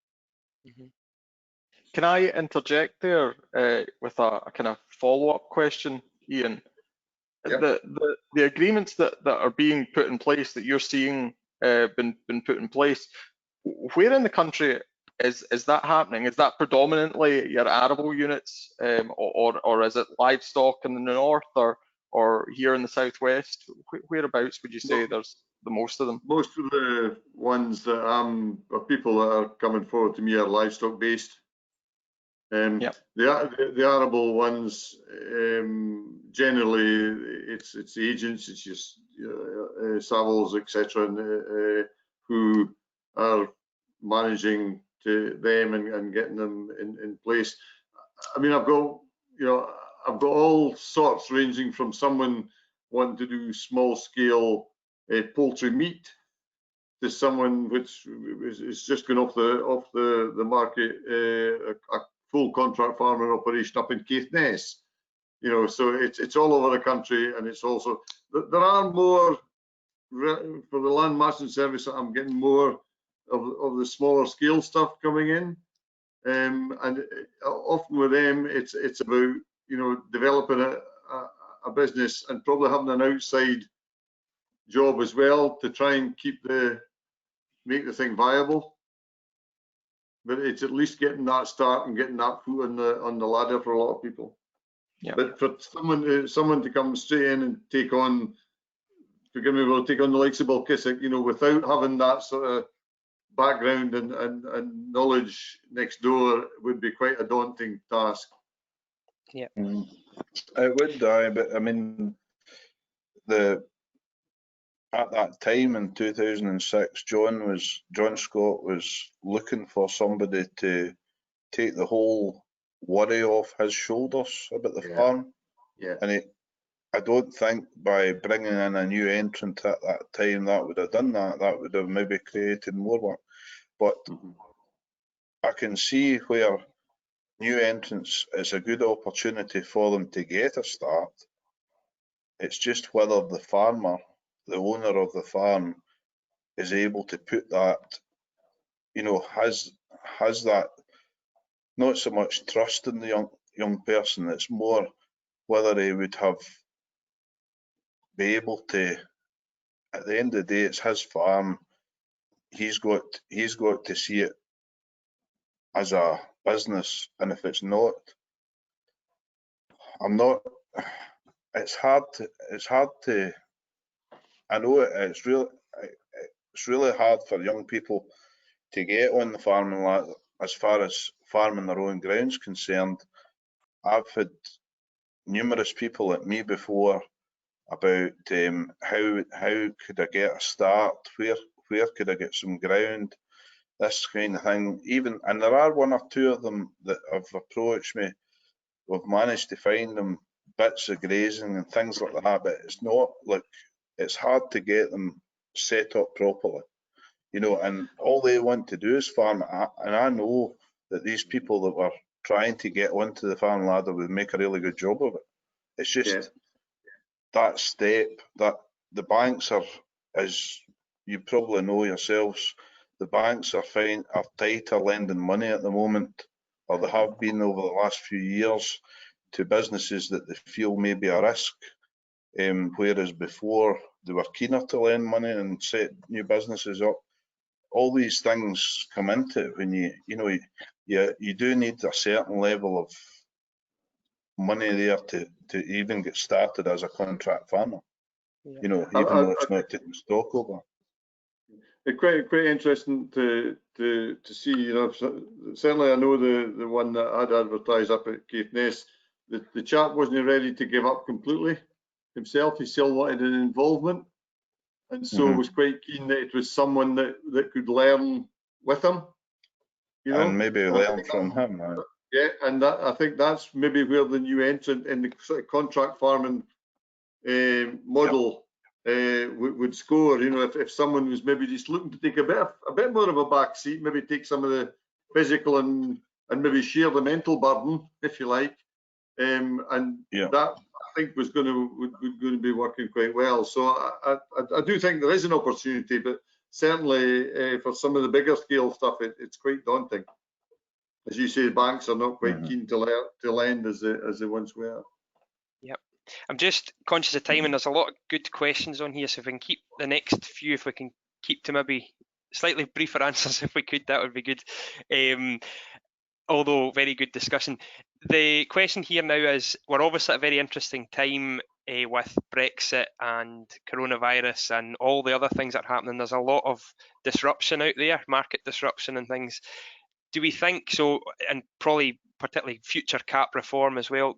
Mm-hmm. Can I interject there with a kind of follow-up question, Ian? Yep. The agreements that are being put in place, that you're seeing been put in place, where in the country is that happening? Is that predominantly your arable units, or is it livestock in the north, or here in the southwest? Whereabouts would you say there's the most of them? Most of the ones that or people that are coming forward to me are livestock based. Yep. The arable ones, generally it's the agents, it's just Savills, etc., who are managing to them and getting them in place. I mean, I've got all sorts, ranging from someone wanting to do small scale poultry meat to someone which is just going off the market, a full contract farming operation up in Caithness. You know, so it's all over the country, and it's also there are more for the land management service. I'm getting more of the smaller scale stuff coming in, and often with them it's about, you know, developing a business and probably having an outside job as well to try and make the thing viable. But it's at least getting that start and getting that foot on the ladder for a lot of people. Yeah. But for someone to come straight in and take on the likes of Balkissock, you know, without having that sort of background and knowledge next door, would be quite a daunting task. Yeah. It would, but I mean, at that time in 2006, John Scott was looking for somebody to take the whole worry off his shoulders about the farm. Yeah. And I don't think by bringing in a new entrant at that time that would have done that. That would have maybe created more work. But I can see where new entrants is a good opportunity for them to get a start. It's just whether the farmer, the owner of the farm, is able to put that, you know, has that, not so much trust in the young person, it's more whether he would be able to, at the end of the day, it's his farm. He's got to see it as a business, and if it's not, it's hard to, I know it's really, it's really hard for young people to get on the farming ladder as far as farming their own ground's concerned. I've had numerous people at me before about how could I get a start, where could I get some ground, this kind of thing. Even, and there are one or two of them that have approached me. We've managed to find them bits of grazing and things like that, but it's not like, it's hard to get them set up properly, you know, and all they want to do is farm. And I know that these people that were trying to get onto the farm ladder would make a really good job of it. It's just that step that the banks are, as you probably know yourselves, the banks are tighter lending money at the moment, or they have been over the last few years, to businesses that they feel may be a risk, whereas before they were keener to lend money and set new businesses up. All these things come into it when you do need a certain level of money there to even get started as a contract farmer. Yeah. You know, even though it's not taking stock over. It's quite interesting to see. You know, certainly I know the one that I'd advertised up at Caithness, the chap wasn't ready to give up completely himself. He still wanted an involvement, and so was quite keen that it was someone that could learn with him. You know, and maybe learn from him. Right? Yeah, and I think that's maybe where the new entrant in the sort of contract farming model would score. You know, if someone was maybe just looking to take a bit more of a back seat, maybe take some of the physical and maybe share the mental burden, if you like, and that I think was going to be working quite well. So I do think there is an opportunity, but certainly for some of the bigger scale stuff, it's quite daunting. As you say, banks are not quite keen to lend as they once were. Yep. I'm just conscious of time, and there's a lot of good questions on here, so if we can keep the next few, if we can keep to maybe slightly briefer answers, if we could, that would be good. Although very good discussion. The question here now is, we're obviously at a very interesting time with Brexit and coronavirus and all the other things that are happening. There's a lot of disruption out there, market disruption and things. Do we think so, and probably particularly future cap reform as well,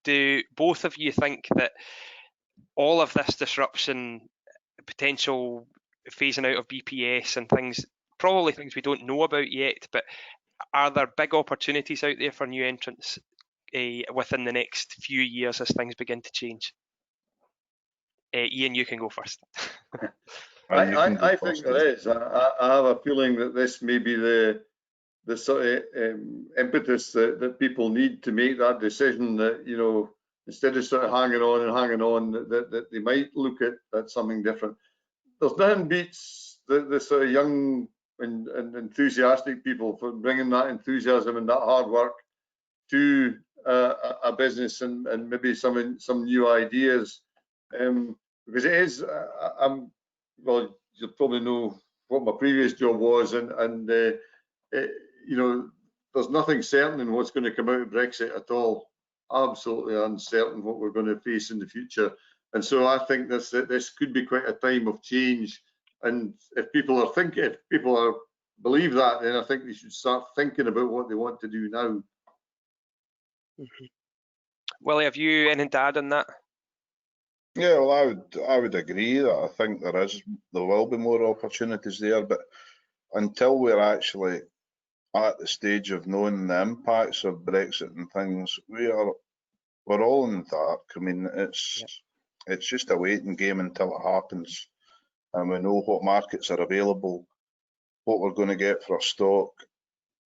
do both of you think that all of this disruption, potential phasing out of BPS and things, probably things we don't know about yet, but are there big opportunities out there for new entrants within the next few years as things begin to change? Ian, you can go first. I think there is. I have a feeling that this may be the sort of impetus that people need to make that decision, that, you know, instead of sort of hanging on, that they might look at something different. There's nothing beats the sort of young and enthusiastic people for bringing that enthusiasm and that hard work to a business and maybe some new ideas, because it is. Well, you probably know what my previous job was, and you know, there's nothing certain in what's going to come out of Brexit at all. Absolutely uncertain what we're going to face in the future, and so I think this could be quite a time of change. And if people believe that, then I think they should start thinking about what they want to do now. Willie, have you anything to add on that? Yeah, well, I would agree that I think there will be more opportunities there, but until we're actually at the stage of knowing the impacts of Brexit and things, we're all in the dark. I mean, it's just a waiting game until it happens, and we know what markets are available, what we're going to get for our stock.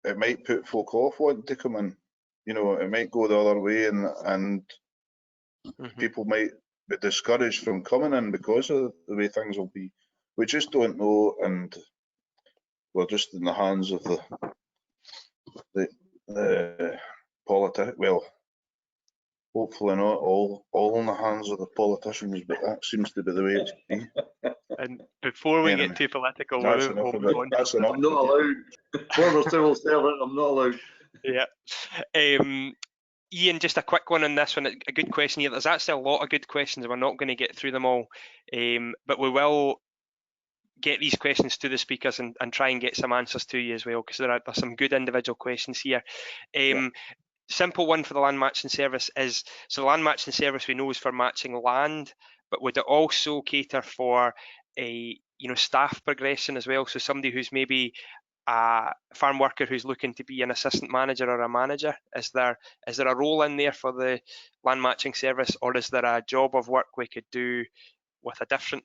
It might put folk off wanting to come in. You know, it might go the other way, and people might be discouraged from coming in because of the way things will be. We just don't know, and we're just in the hands of the politics. Well, hopefully not all in the hands of the politicians, but that seems to be the way it's been. And before we get too political, that's enough. I'm not allowed. Former civil servant, I'm not allowed. Yeah. Ian, just a quick one on this one. A good question here. There's actually a lot of good questions. We're not going to get through them all, but we will get these questions to the speakers and try and get some answers to you as well, because there's some good individual questions here. Simple one for the land matching service is, so the land matching service we know is for matching land, but would it also cater for a staff progression as well? So somebody who's maybe a farm worker who's looking to be an assistant manager or a manager, is there a role in there for the land matching service, or is there a job of work we could do with a different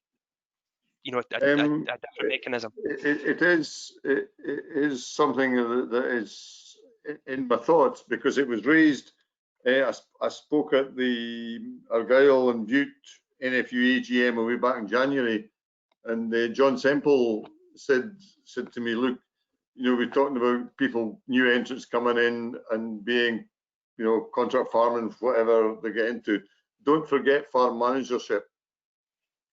a different mechanism? It is something that is in my thoughts, because it was raised. I spoke at the Argyll and Bute NFU AGM way back in January, and John Semple said to me, look, we're talking about people, new entrants coming in and being, contract farming, whatever they get into. Don't forget farm managership.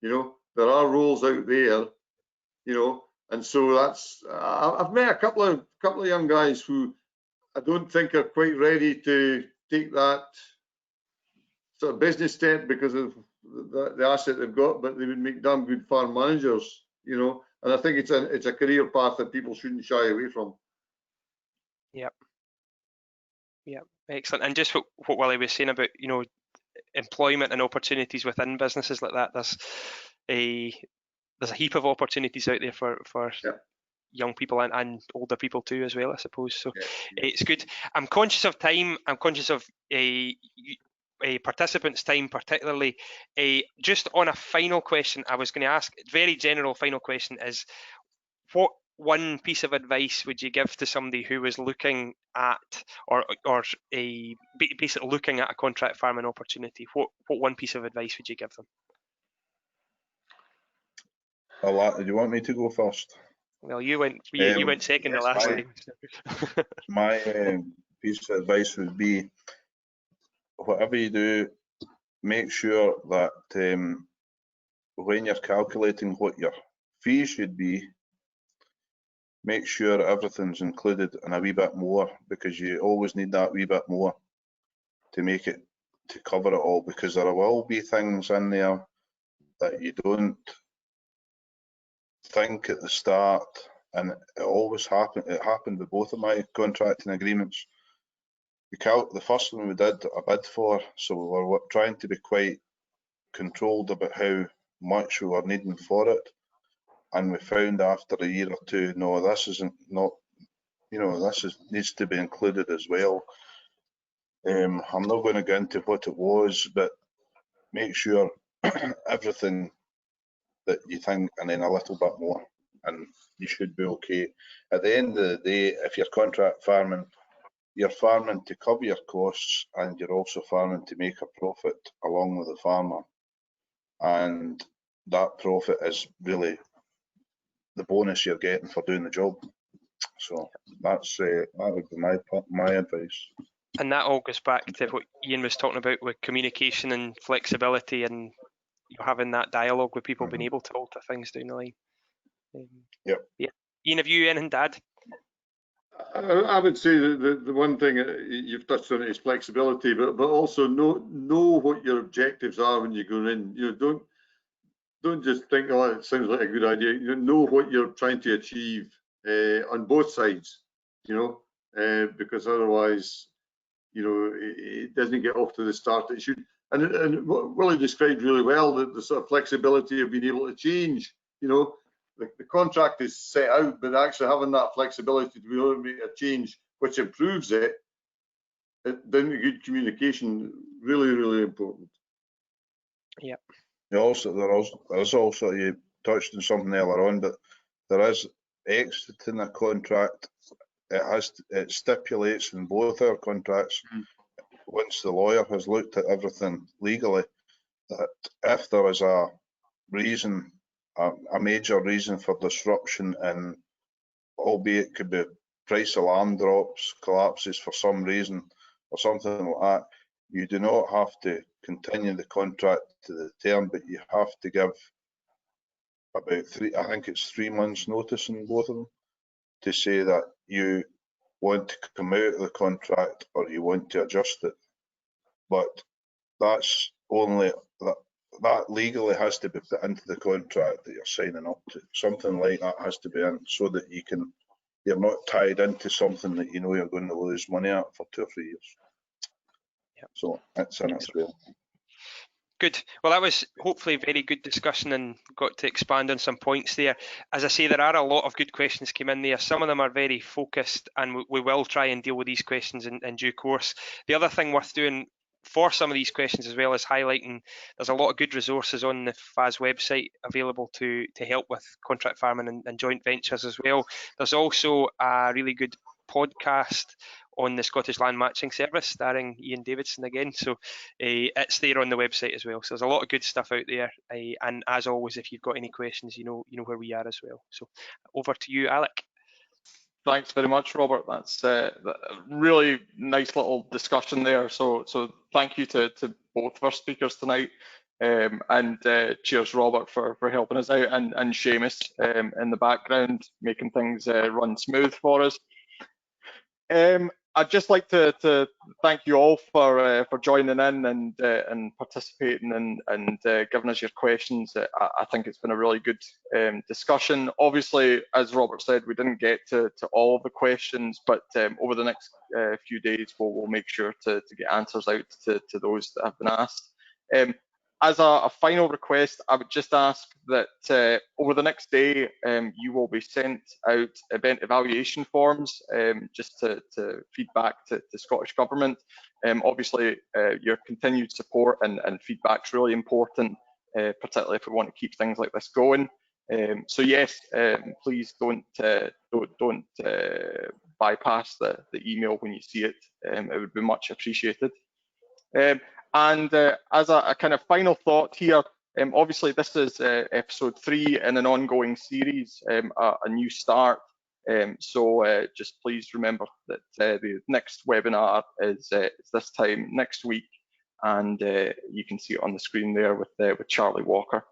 There are roles out there, and so that's. I've met a couple of young guys who I don't think are quite ready to take that sort of business step because of the asset they've got, but they would make damn good farm managers, and I think it's a career path that people shouldn't shy away from. Yep, excellent. And just what Willie was saying about employment and opportunities within businesses like that, there's a heap of opportunities out there for young people and older people too as well, I suppose. So it's good. I'm conscious of time. I'm conscious of a participants' time particularly. Just on a final question, I was going to ask, very general final question is, what one piece of advice would you give to somebody who was looking at or basically looking at a contract farming opportunity? What one piece of advice would you give them? Do you want me to go first? Well, you went second the last time. My piece of advice would be, whatever you do, make sure that when you're calculating what your fee should be, make sure everything's included and a wee bit more, because you always need that wee bit more to make it, to cover it all, because there will be things in there that you don't think at the start, and it always happened. It happened with both of my contracting agreements. The first one we did a bid for, so we were trying to be quite controlled about how much we were needing for it, and we found after a year or two, no, this isn't not, needs to be included as well. I'm not going to go into what it was, but make sure everything that you think, and then a little bit more, and you should be okay. At the end of the day, if you're contract farming, you're farming to cover your costs, and you're also farming to make a profit along with the farmer, and that profit is really the bonus you're getting for doing the job. So that's that would be my advice. And that all goes back to what Ian was talking about with communication and flexibility, and having that dialogue with people, being able to alter things down the line. Yeah. Ian, have you anything to add? I would say that the one thing you've touched on is flexibility, but also know what your objectives are when you're going in. Don't just think, oh, it sounds like a good idea. Know what you're trying to achieve on both sides, because otherwise, it doesn't get off to the start it should. And what Willie described really well, the sort of flexibility of being able to change. The contract is set out, but actually having that flexibility to be able to make a change which improves it, then good communication, really, really important. Yeah. There is also, you touched on something earlier on, but there is exiting a contract. It stipulates in both our contracts, once the lawyer has looked at everything legally, that if there is a reason, a major reason for disruption, and albeit it could be price of land drops, collapses for some reason or something like that, you do not have to continue the contract to the term, but you have to give about 3 months notice in both of them to say that you want to come out of the contract or you want to adjust it. But that's only that legally has to be put into the contract that you're signing up to. Something like that has to be in, so that you're not tied into something that you know you're going to lose money at for 2 or 3 years. Yep. So it's in as well. Good. Well, that was hopefully a very good discussion and got to expand on some points there. As I say, there are a lot of good questions came in there. Some of them are very focused, and we will try and deal with these questions in due course. The other thing worth doing for some of these questions as well is highlighting there's a lot of good resources on the FAS website available to help with contract farming and joint ventures as well. There's also a really good podcast on the Scottish Land Matching Service starring Ian Davidson again, so it's there on the website as well. So there's a lot of good stuff out there, and as always, if you've got any questions, you know where we are as well. So over to you, Alec. Thanks very much, Robert. That's a really nice little discussion there. So thank you to both of our speakers tonight, and cheers, Robert, for helping us out, and Seamus in the background making things run smooth for us. I'd just like to thank you all for joining in and participating and giving us your questions. I think it's been a really good discussion. Obviously, as Robert said, we didn't get to all of the questions, but over the next few days, we'll make sure to get answers out to those that have been asked. As a final request, I would just ask that over the next day, you will be sent out event evaluation forms just to feed back to the Scottish Government. Obviously, your continued support and feedback is really important, particularly if we want to keep things like this going. So yes, please don't bypass the email when you see it. It would be much appreciated. And as a kind of final thought here, obviously this is episode 3 in an ongoing series, a new start. So just please remember that the next webinar is this time next week, and you can see it on the screen there with Charlie Walker.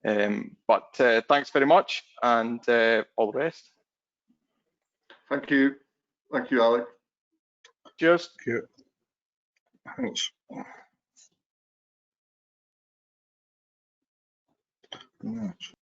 But thanks very much, and all the best. Thank you. Thank you, Alec. Cheers. Thank you. Thanks. Yes.